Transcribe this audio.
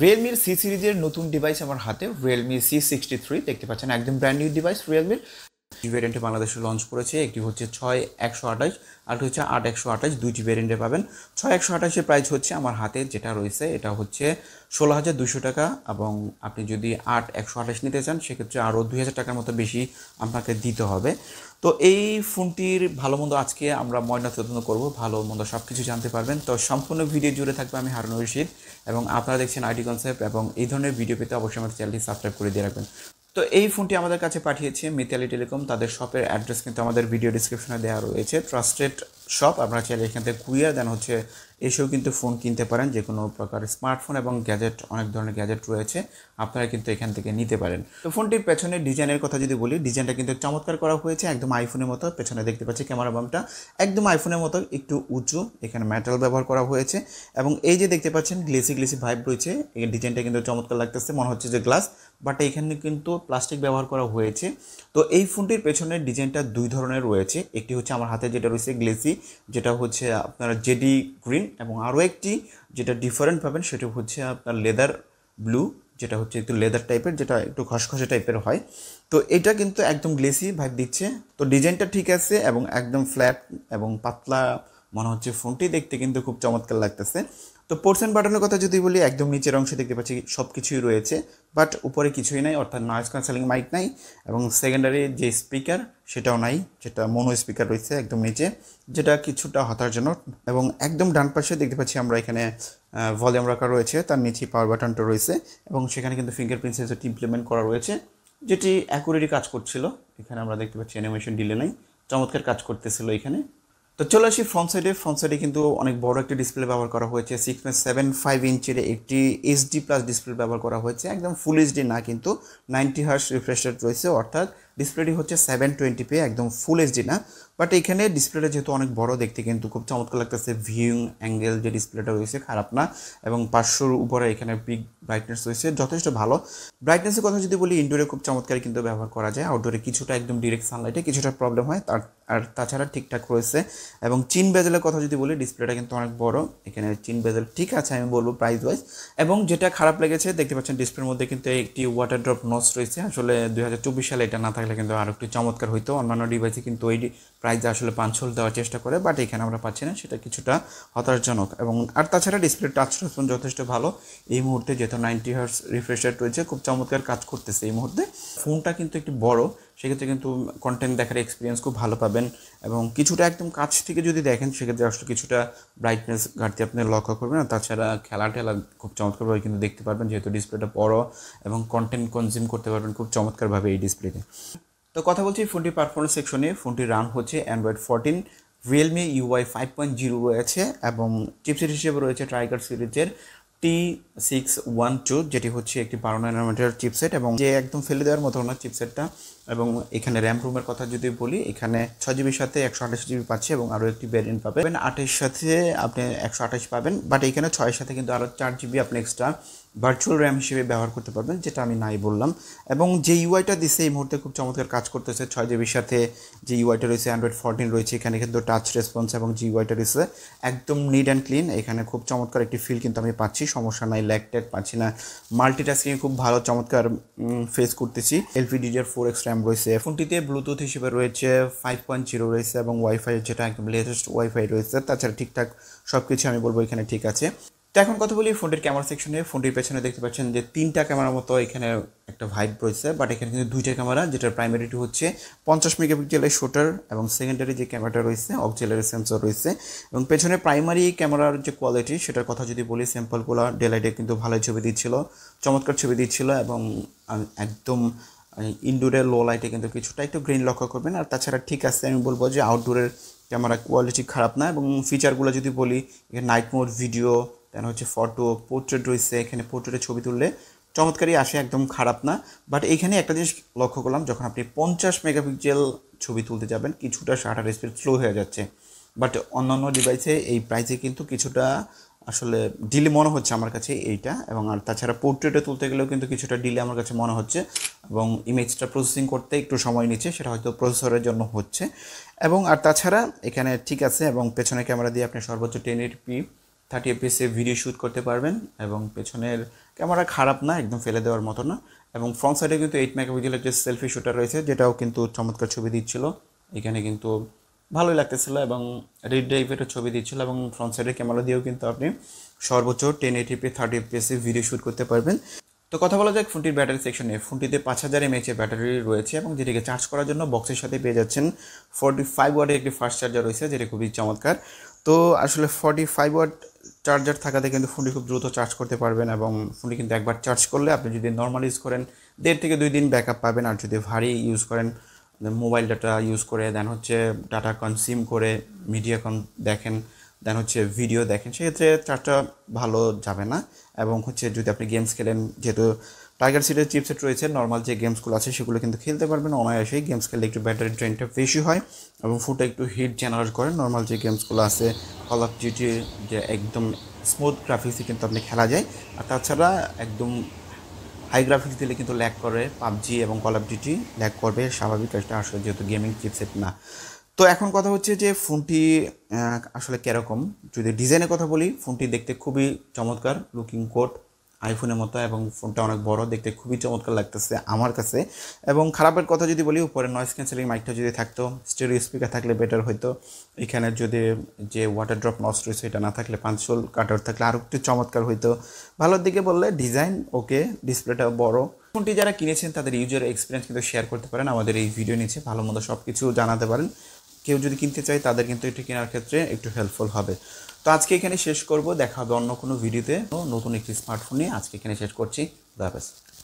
রিয়েলমির C সিরিজের নতুন device আমার হাতে রিয়েলমি C63 দেখতে পাচ্ছেন, একদম ব্র্যান্ড নিউ ডিভাইস রিয়েলমির। ভ্যারিয়েন্টে বাংলাদেশে লঞ্চ করেছে, একটি হচ্ছে 6128 আর হচ্ছে 8128, দুইটি ভ্যারিয়েন্টে পাবেন। 6128-এর প্রাইস হচ্ছে আমার হাতে যেটা রয়েছে এটা হচ্ছে 16,200 টাকা, এবং আপনি যদি 8128 নিতে চান সেক্ষেত্রে আরও 2,000 টাকার মতো বেশি আপনাকে দিতে হবে। তো এই ফোনটির ভালো মন্দ আজকে আমরা ময়নাতদন্ত করব, ভালো মন্দ সব কিছু জানতে পারবেন। তো সম্পূর্ণ ভিডিও জুড়ে থাকবে আমি হারুন রশিদ, এবং আপনারা দেখছেন আইটি কনসেপ্ট, এবং এই ধরনের ভিডিও পেতে অবশ্যই আমাদের চ্যানেলটি সাবস্ক্রাইব করে দিয়ে রাখবেন। তো এই ফোনটি আমাদের কাছে পাঠিয়েছে মিতালি টেলিকম, তাদের শপের অ্যাড্রেস কিন্তু আমাদের ভিডিও ডিসক্রিপশনে দেওয়া রয়েছে। ট্রাস্টেড শপ, আপনারা চাইলে এখান থেকে কুরিয়ার দেন হচ্ছে এসেও কিন্তু ফোন কিনতে পারেন। যে কোনো প্রকার স্মার্টফোন এবং গ্যাজেট, অনেক ধরনের গ্যাজেট রয়েছে, আপনারা কিন্তু এখান থেকে নিতে পারেন। তো ফোনটির পেছনের ডিজাইনের কথা যদি বলি, ডিজাইনটা কিন্তু চমৎকার করা হয়েছে, একদম আইফোনের মতো। পেছনে দেখতে পাচ্ছি ক্যামেরা বামটা একদম আইফোনের মতো, একটু উঁচু, এখানে মেটাল ব্যবহার করা হয়েছে, এবং এই যে দেখতে পাচ্ছেন গ্লেসি গ্লেসি ভাইব রয়েছে, এই ডিজাইনটা কিন্তু চমৎকার লাগতেছে, মনে হচ্ছে যে গ্লাস, বাট এখানে কিন্তু প্লাস্টিক ব্যবহার করা হয়েছে। তো এই ফোনটির পেছনের ডিজাইনটা দুই ধরনের রয়েছে, একটি হচ্ছে আমার হাতে যেটা রয়েছে গ্লেসি, যেটা হচ্ছে আপনার জেডি গ্রিন, এবং আরও একটি যেটা ডিফারেন্ট পাবেন সেটা হচ্ছে আপনার লেদার ব্লু, যেটা হচ্ছে একটু লেদার টাইপের, যেটা একটু খসখসে টাইপের হয়। তো এটা কিন্তু একদম গ্লেসি ভাইব দিচ্ছে। তো ডিজাইনটা ঠিক আছে এবং একদম ফ্ল্যাট এবং পাতলা মনে হচ্ছে, ফোনটি দেখতে কিন্তু খুব চমৎকার লাগতেছে। তো পোর্শন বাটনের কথা যদি বলি, একদম নিচের অংশে দেখতে পাচ্ছি সব কিছুই রয়েছে, বাট উপরে কিছুই নাই, অর্থাৎ নয়েজ ক্যান্সেলিং মাইক নাই, এবং সেকেন্ডারি যে স্পিকার সেটাও নাই, যেটা মোনো স্পিকার রয়েছে একদম নিচে, যেটা কিছুটা হতাশাজনক। এবং একদম ডান পাশে দেখতে পাচ্ছি আমরা এখানে ভলিউম রাখা রয়েছে, তার নিচে পাওয়ার বাটনটা রয়েছে, এবং সেখানে কিন্তু ফিঙ্গারপ্রিন্ট সেন্সরটি ইমপ্লিমেন্ট করা রয়েছে, যেটি অ্যাকুরেটলি কাজ করছিল। এখানে আমরা দেখতে পাচ্ছি অ্যানিমেশন ডিলে নাই, চমৎকার কাজ করতেছিল এখানে। তো চলে আসি ফ্রন্ট সাইডে কিন্তু অনেক বড় একটি ডিসপ্লে ব্যবহার করা হয়েছে, 6.75 ইঞ্চের একটি এইচডি প্লাস ডিসপ্লে ব্যবহার করা হয়েছে, একদম ফুল এইচডি না, কিন্তু 90 হার্টজ রিফ্রেশ রেট রয়েছে, অর্থাৎ ডিসপ্লেটি হচ্ছে 720p, একদম ফুল এইচডি না। বাট এখানে ডিসপ্লেটা যেহেতু অনেক বড়, দেখতে কিন্তু খুব চমৎকার লাগতেছে। ভিউইং অ্যাঙ্গেল যে ডিসপ্লেটা রয়েছে খারাপ না, এবং 500-র উপরে এখানে পিক ব্রাইটনেস রয়েছে, যথেষ্ট ভালো। ব্রাইটনেসের কথা যদি বলি, ইনডোরে খুব চমৎকার কিন্তু ব্যবহার করা যায়, আউটডোরে কিছুটা একদম ডিরেক্ট সানলাইটে কিছুটা প্রবলেম হয়, আর তাছাড়া ঠিকঠাক রয়েছে। এবং চিন বেজেলের কথা যদি বলি, ডিসপ্লেটা কিন্তু অনেক বড়, এখানে চিন বেজেল ঠিক আছে আমি বলবো প্রাইস ওয়াইজ। এবং যেটা খারাপ লেগেছে, দেখতে পাচ্ছেন ডিসপ্লের মধ্যে কিন্তু একটি ওয়াটার ড্রপ নচ রয়েছে, আসলে 2024 সালে এটা না থাকলে কিন্তু আরও একটু চমৎকার হইতো। অন্যান্য ডিভাইসে কিন্তু ওই প্রাইসে আসলে পাঞ্চল দেওয়ার চেষ্টা করে, বাট এখানে আমরা পাচ্ছি না, সেটা কিছুটা হতাশাজনক। এবং আর তাছাড়া ডিসপ্লে টাচ রেসপন্স যথেষ্ট ভালো এই মুহূর্তে, যেহেতু 90 হার্টজ রিফ্রেশ রেট রয়েছে, খুব চমৎকার কাজ করতেছে এই মুহূর্তে। ফোনটা কিন্তু একটু বড়, সেক্ষেত্রে কিন্তু কন্টেন্ট দেখার এক্সপিরিয়েন্স খুব ভালো পাবেন, এবং কিছুটা একদম কাছ থেকে যদি দেখেন সেক্ষেত্রে আসলে কিছুটা ব্রাইটনেস ঘাটতি আপনি লক্ষ্য করবেন। আর তাছাড়া খেলা টেলা খুব চমৎকারভাবে কিন্তু দেখতে পারবেন, যেহেতু ডিসপ্লেটা বড়, এবং কন্টেন্ট কনজিউম করতে পারবেন খুব চমৎকারভাবে এই ডিসপ্লেতে। তো কথা বলছি ফোনটির পারফরমেন্স সেকশনে, ফোনটির রান হচ্ছে অ্যান্ড্রয়েড 14, রিয়েলমি UI 5.0 রয়েছে, এবং চিপসেট হিসেবে রয়েছে ট্রাইগার সিরিজের T612, যেটি হচ্ছে একটি 12 ন্যানোমিটার চিপসেট, এবং যে একদম ফেলে দেওয়ার মতো না চিপসেটটা। এবং এখানে র্যাম রুমের কথা যদি বলি, এখানে 6 জিবির সাথে 128 জিবি পাচ্ছে, এবং আরও একটি ভ্যারিয়েন্ট পাবেন 8-এর সাথে আপনি 128 পাবেন, বাট এখানে 6-এর সাথে কিন্তু আরও 4 জিবি আপনি এক্সট্রা ভার্চুয়াল র্যাম হিসেবে ব্যবহার করতে পারবেন, যেটা আমি নাই বললাম। এবং যে ইউআইটা দিচ্ছে এই মুহূর্তে খুব চমৎকার কাজ করতেছে, 6 জিবির সাথে যে ইউআইটা রয়েছে অ্যান্ড্রয়েড 14 রয়েছে, এখানে কিন্তু টাচ রেসপন্স এবং যে ইউআইটা রয়েছে একদম নিট অ্যান্ড ক্লিন, এখানে খুব চমৎকার একটি ফিল কিন্তু আমি পাচ্ছি, সমস্যা নাই, ল্যাগ ট্যাগ পাচ্ছি না, মাল্টিটাস্কিং খুব ভালো চমৎকার ফেস করতেছি। LPDDR4X র্যাম রয়েছে, ফোনটিতে ব্লুটুথ হিসেবে রয়েছে 5.0 রয়েছে, এবং ওয়াইফাই যেটা একদম লেটেস্ট ওয়াইফাই রয়েছে, তাছাড়া ঠিকঠাক সব কিছু আমি বলবো এখানে ঠিক আছে। তো এখন কথা বলি ফোনটির ক্যামেরা সেকশনে, ফোনটির পেছনে দেখতে পাচ্ছেন যে 3টা ক্যামেরার মতো এখানে একটা ভাইব রয়েছে, বাট এখানে কিন্তু 2টা ক্যামেরা, যেটার প্রাইমারিটি হচ্ছে 50 মেগাপিক্সেলের শুটার, এবং সেকেন্ডারি যে ক্যামেরাটা রয়েছে অক্সিলারি সেন্সর রয়েছে। এবং পেছনে প্রাইমারি ক্যামেরার যে কোয়ালিটি সেটার কথা যদি বলি, স্যাম্পলগুলো ডেলাইটে কিন্তু ভালো ছবি দিচ্ছিল, চমৎকার ছবি দিচ্ছিল, এবং একদম ইনডোরে লো লাইটে কিন্তু কিছুটা একটু গ্রিন লক্ষ্য করবেন। আর তাছাড়া ঠিক আছে আমি বলবো যে আউটডোরের ক্যামেরা কোয়ালিটি খারাপ না। এবং ফিচারগুলো যদি বলি, এখানে নাইট মোড, ভিডিও, দেন হচ্ছে ফটো, পোর্ট্রেট রয়েছে, এখানে পোর্ট্রেটে ছবি তুললে চমৎকারই আসে, একদম খারাপ না। বাট এইখানে একটা জিনিস লক্ষ্য করলাম, যখন আপনি 50 মেগাপিক্সেল ছবি তুলতে যাবেন কিছুটা শাটার স্পিড স্লো হয়ে যাচ্ছে, বাট অন্যান্য ডিভাইসে এই প্রাইসে কিন্তু কিছুটা আসলে ডিলে মনে হচ্ছে আমার কাছে এইটা। এবং আর তাছাড়া পোর্ট্রেটে তুলতে গেলেও কিন্তু কিছুটা ডিলে আমার কাছে মনে হচ্ছে, এবং ইমেজটা প্রসেসিং করতে একটু সময় নিচ্ছে, সেটা হয়তো প্রসেসরের জন্য হচ্ছে। এবং আর তাছাড়া এখানে ঠিক আছে, এবং পেছনের ক্যামেরা দিয়ে আপনি সর্বোচ্চ 1080p 30 fps ভিডিও শ্যুট করতে পারবেন, এবং পেছনের ক্যামেরা খারাপ না, একদম ফেলে দেওয়ার মতো না। এবং ফ্রন্ট সাইডে কিন্তু 8 মেগাপিক্সেলের যে সেলফি শুটার রয়েছে, যেটাও কিন্তু চমৎকার ছবি দিচ্ছিল। এখানে কিন্তু ভালোই লাগতেছিল এবং রেড ড্রাইভেরও ছবি দিচ্ছিল। এবং ফ্রন্ট সাইডের ক্যামেরা দিয়েও কিন্তু আপনি সর্বোচ্চ 1080p 30fps ভিডিও শ্যুট করতে পারবেন। তো কথা বলা যাক ফোনটির ব্যাটারি সেকশনে। ফোনটিতে 5000 mAh এর ব্যাটারি রয়েছে এবং যেটিকে চার্জ করার জন্য বক্সের সাথে পেয়ে যাচ্ছেন 45 ওয়াটের একটি ফাস্ট চার্জার রয়েছে, যেটি খুবই চমৎকার। তো আসলে 45 ওয়াট চার্জার থাকাতে কিন্তু ফোনটি খুব দ্রুত চার্জ করতে পারবেন এবং ফোনটি কিন্তু একবার চার্জ করলে আপনি যদি নর্মাল ইউজ করেন 1.5 থেকে 2 দিন ব্যাকআপ পাবেন। আর যদি ভারী ইউজ করেন, মোবাইল ডাটা ইউজ করে দেন হচ্ছে ডাটা কনজিউম করে মিডিয়া দেখেন, দেন হচ্ছে ভিডিও দেখেন, সেক্ষেত্রে চার্জটা ভালো যাবে না। এবং হচ্ছে যদি আপনি গেমস খেলেন, যেহেতু টাইগার সিটের চিপসেট রয়েছে, নর্মাল যে গেমসগুলো আছে সেগুলো কিন্তু খেলতে পারবেন অনায়াসেই। গেমস খেললে একটু ব্যাটারি ড্রেনটা বেশি হয় এবং ফোনটা একটু হিট জেনারেট করে। নর্মাল যে গেমসগুলো আছে কল অফ ডিউটি, যে একদম স্মুথ গ্রাফিক্সে কিন্তু আপনি খেলা যায়। আর তাছাড়া একদম হাই গ্রাফিক্স দিলে কিন্তু ল্যাগ করে, পাবজি এবং কল অফ ডিউটি ল্যাগ করবে, স্বাভাবিক। এটা আসলে যেহেতু গেমিং চিপসেট না। তো এখন কথা হচ্ছে যে ফোনটি আসলে কীরকম। যদি ডিজাইনের কথা বলি, ফোনটি দেখতে খুবই চমৎকার, লুকিং গুড, আইফোনের মতো। এবং ফোনটা অনেক বড়, দেখতে খুবই চমৎকার লাগতেছে আমার কাছে। এবং খারাপের কথা যদি বলি, উপরে নয়েজ ক্যান্সেলিং মাইকটা যদি থাকতো, স্টেরিও স্পিকার থাকলে বেটার হইতো। এখানে যদি যে ওয়াটার ড্রপ নস রয়েছে এটা না থাকলে, পাঁচশোল কাটার থাকলে আরও একটু চমৎকার হইতো। ভালোর দিকে বললে ডিজাইন ওকে, ডিসপ্লেটা বড়। ফোনটি যারা কিনেছেন তাদের ইউজার এক্সপিরিয়েন্স কিন্তু শেয়ার করতে পারেন আমাদের এই ভিডিও নিচে, ভালো মন্দ সব কিছু জানাতে পারেন। কেউ যদি কিনতে চায় তাদের কিন্তু এটি কেনার ক্ষেত্রে একটু হেল্পফুল হবে। তো আজকে এখানে শেষ করব, দেখা হবে অন্য কোনো ভিডিওতে নতুন একটি স্মার্টফোন নিয়ে। আজকে এখানে শেষ করছি, আল্লাহ হাফেজ।